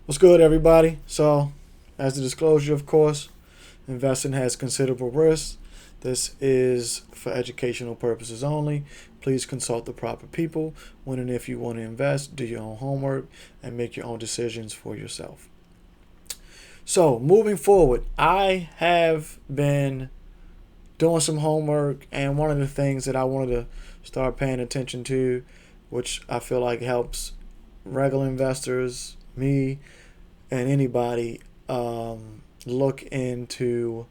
What's good, everybody? So, as a disclosure, of course, investing has considerable risks. This is for educational purposes only. Please consult the proper people when and if you want to invest. Do your own homework and make your own decisions for yourself. So, moving forward, I have been doing some homework, and one of the things that I wanted to start paying attention to, which I feel like helps regular investors, me, and anybody look into,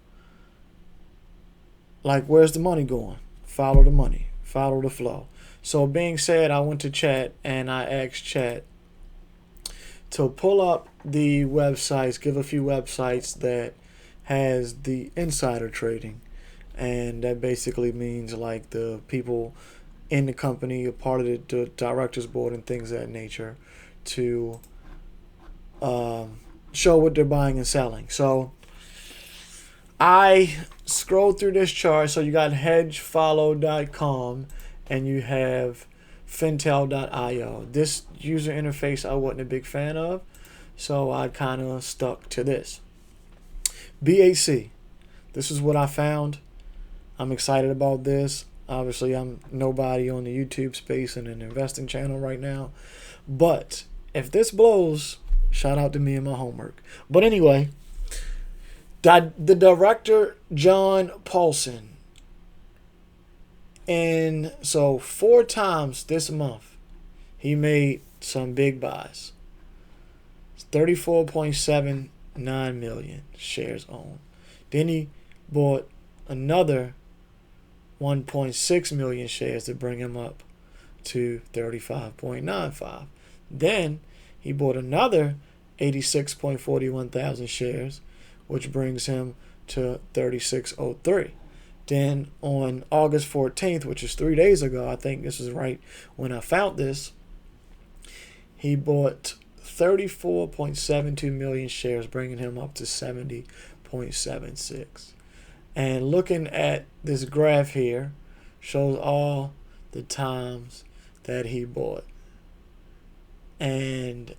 like, where's the money going? Follow the money, follow the flow. So being said, I went to chat and I asked chat to pull up the websites, give a few websites that has the insider trading, and that basically means like the people in the company, a part of the directors board and things of that nature, to show what they're buying and selling. So I scrolled through this chart. So you got hedgefollow.com and you have fintel.io. This user interface I wasn't a big fan of, so I kind of stuck to this. BHC. This is what I found. I'm excited about this. Obviously, I'm nobody on the YouTube space and an investing channel right now. But if this blows, shout out to me and my homework. But anyway, the director, John Paulson, and so 4 times this month, he made some big buys. 34.79 million shares owned. Then he bought another 1.6 million shares to bring him up to 35.95. Then he bought another 86.41 thousand shares, which brings him to 3603. Then on August 14th, which is 3 days ago, I think this is right when I found this, he bought 34.72 million shares, bringing him up to 70.76. And looking at this graph here, shows all the times that he bought. And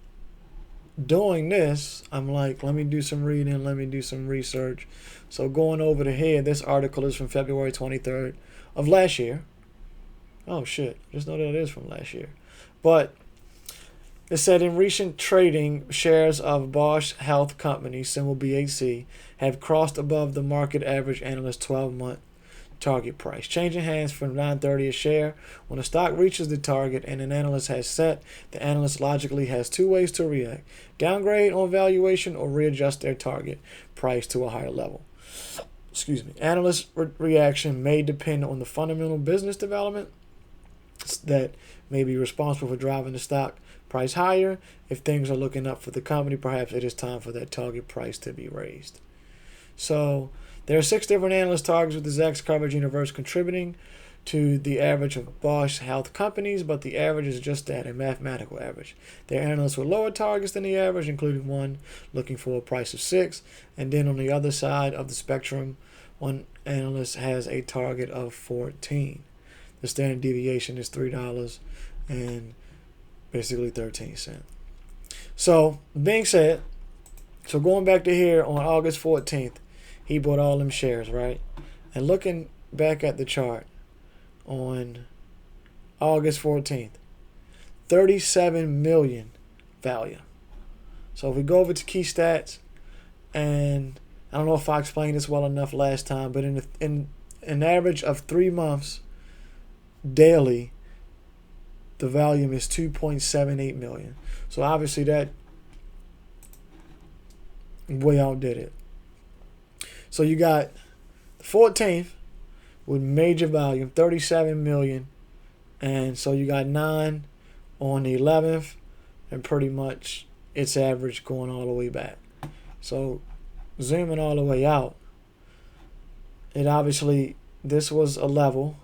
doing this, I'm like, let me do some reading, let me do some research. So going over to here, this article is from February 23rd of last year. Oh shit, just know that it is from last year. But it said in recent trading, shares of Bosch Health Company, symbol BHC, have crossed above the market average analyst 12-month target price, changing hands from $9.30 a share. When a stock reaches the target and an analyst has set, the analyst logically has 2 ways to react: downgrade on valuation or readjust their target price to a higher level. Excuse me. Analyst reaction may depend on the fundamental business development that may be responsible for driving the stock price higher. If things are looking up for the company, perhaps it is time for that target price to be raised. So there are 6 different analyst targets with the Zacks coverage universe contributing to the average of Bosch Health companies, but the average is just that, a mathematical average. There are analysts with lower targets than the average, including one looking for a price of 6. And then on the other side of the spectrum, one analyst has a target of 14. The standard deviation is $3 and basically 13 cents. So, being said, so going back to here on August 14th, he bought all them shares, right? And looking back at the chart on August 14th, 37 million value. So if we go over to key stats, and I don't know if I explained this well enough last time, but in an average of 3 months daily, the volume is 2.78 million. So obviously that way outdid it. So you got the 14th with major volume, 37 million. And so you got 9 on the 11th, and pretty much its average going all the way back. So zooming all the way out, it obviously, this was a level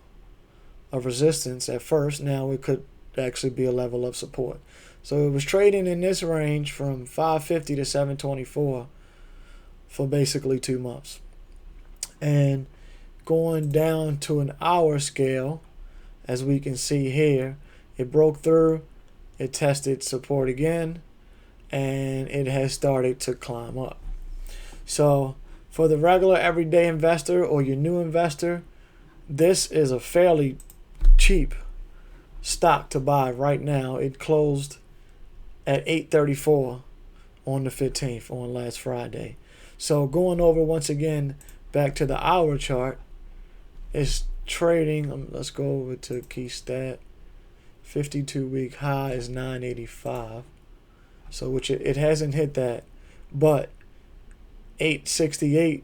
of resistance at first. Now it could actually be a level of support. So it was trading in this range from 550 to 724 for basically 2 months. And going down to an hour scale, as we can see here, it broke through, it tested support again, and it has started to climb up. So for the regular everyday investor or your new investor, this is a fairly cheap stock to buy right now. It closed at 8.34 on the 15th, on last Friday. So going over once again back to the hour chart, it's trading. Let's go over to key stat. 52-week high is 985. So which it hasn't hit that, but 868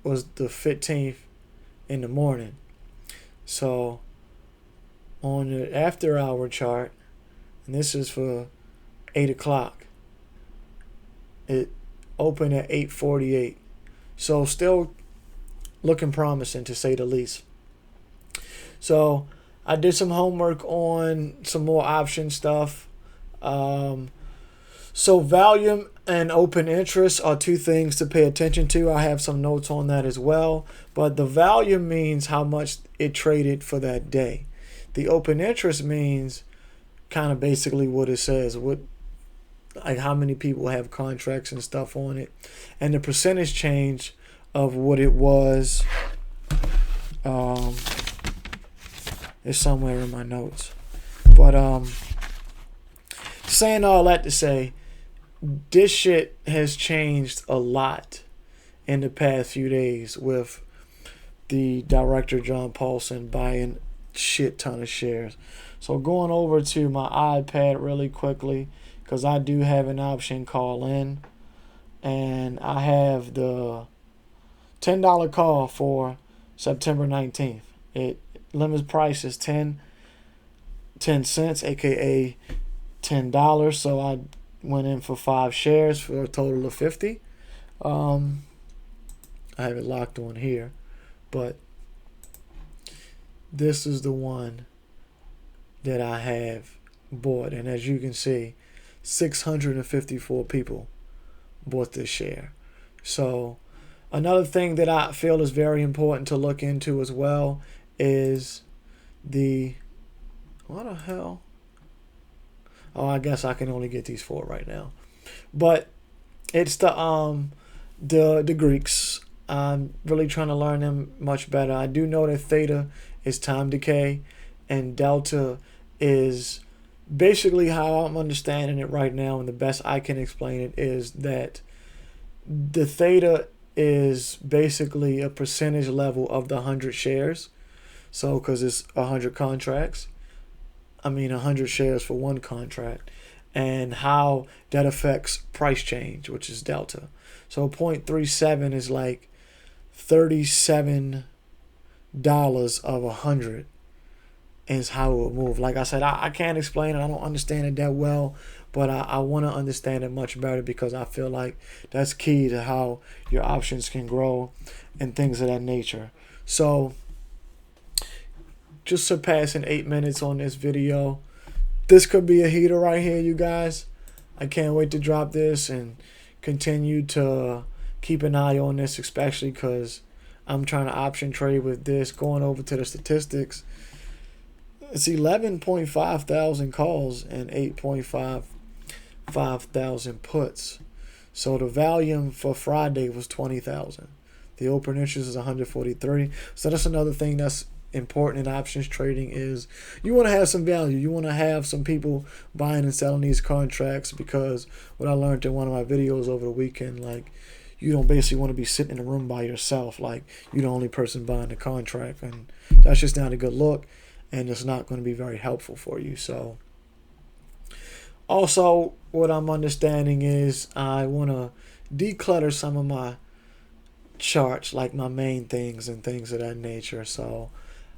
was the 15th in the morning. So on the after hour chart, and this is for 8 o'clock, it opened at 848. So still looking promising, to say the least. So I did some homework on some more option stuff. So volume and open interest are two things to pay attention to. I have some notes on that as well. But the volume means how much it traded for that day. The open interest means kind of basically what it says, like how many people have contracts and stuff on it. And the percentage change of what it was is somewhere in my notes. But saying all that to say, this shit has changed a lot in the past few days with the director John Paulson buying shit ton of shares. So going over to my iPad really quickly, because I do have an option call in, and I have the $10 call for September 19th. It limit price is 10 cents, aka $10. So I went in for 5 shares for a total of 50. I have it locked on here, but this is the one that I have bought, and as you can see, 654 people bought this share. So another thing that I feel is very important to look into as well is what the hell? Oh, I guess I can only get these 4 right now. But it's the Greeks. I'm really trying to learn them much better. I do know that theta is time decay, and delta is basically how I'm understanding it right now, and the best I can explain it is that the theta is basically a percentage level of the 100 shares. So because it's 100 contracts, 100 shares for one contract, and how that affects price change, which is delta. So 0.37 is like $37 of 100 is how it will move. Like I said, I can't explain it. I don't understand it that well, but I want to understand it much better, because I feel like that's key to how your options can grow and things of that nature. So just surpassing 8 minutes on this video. This could be a heater right here, you guys. I can't wait to drop this and continue to keep an eye on this, especially because I'm trying to option trade with this. Going over to the statistics, it's 11.5 thousand calls and 8.5 thousand puts. So the volume for Friday was 20,000. The open interest is 143. So that's another thing that's important in options trading, is you want to have some value. You want to have some people buying and selling these contracts, because what I learned in one of my videos over the weekend, like, you don't basically want to be sitting in a room by yourself, like you're the only person buying the contract, and that's just not a good look, and it's not going to be very helpful for you. So also what I'm understanding is I want to declutter some of my charts, like my main things and things of that nature. So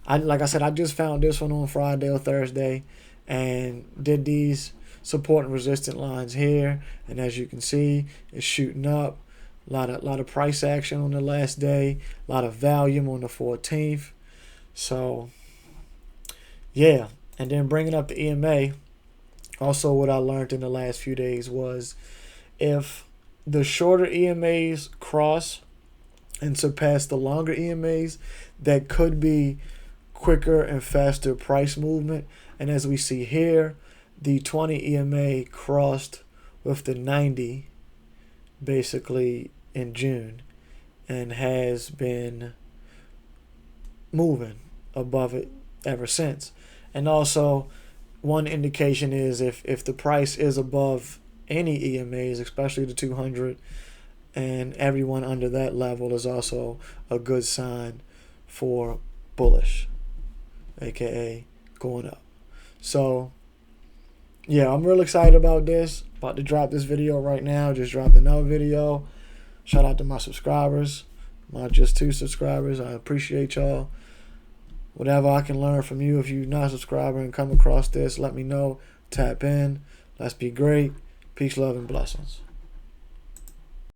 like I said, I just found this one on Friday or Thursday and did these support and resistance lines here, and as you can see, it's shooting up. A lot of price action on the last day, a lot of volume on the 14th. So yeah, and then bringing up the EMA, also what I learned in the last few days was if the shorter EMAs cross and surpass the longer EMAs, that could be quicker and faster price movement. And as we see here, the 20 EMA crossed with the 90 basically in June and has been moving above it ever since. And also, one indication is if the price is above any EMAs, especially the 200, and everyone under that level is also a good sign for bullish, aka going up. So yeah, I'm real excited about this. About to drop this video right now. Just dropped another video. Shout out to my subscribers, my just 2 subscribers. I appreciate y'all. Whatever I can learn from you, if you're not a subscriber and come across this, let me know. Tap in. Let's be great. Peace, love, and blessings.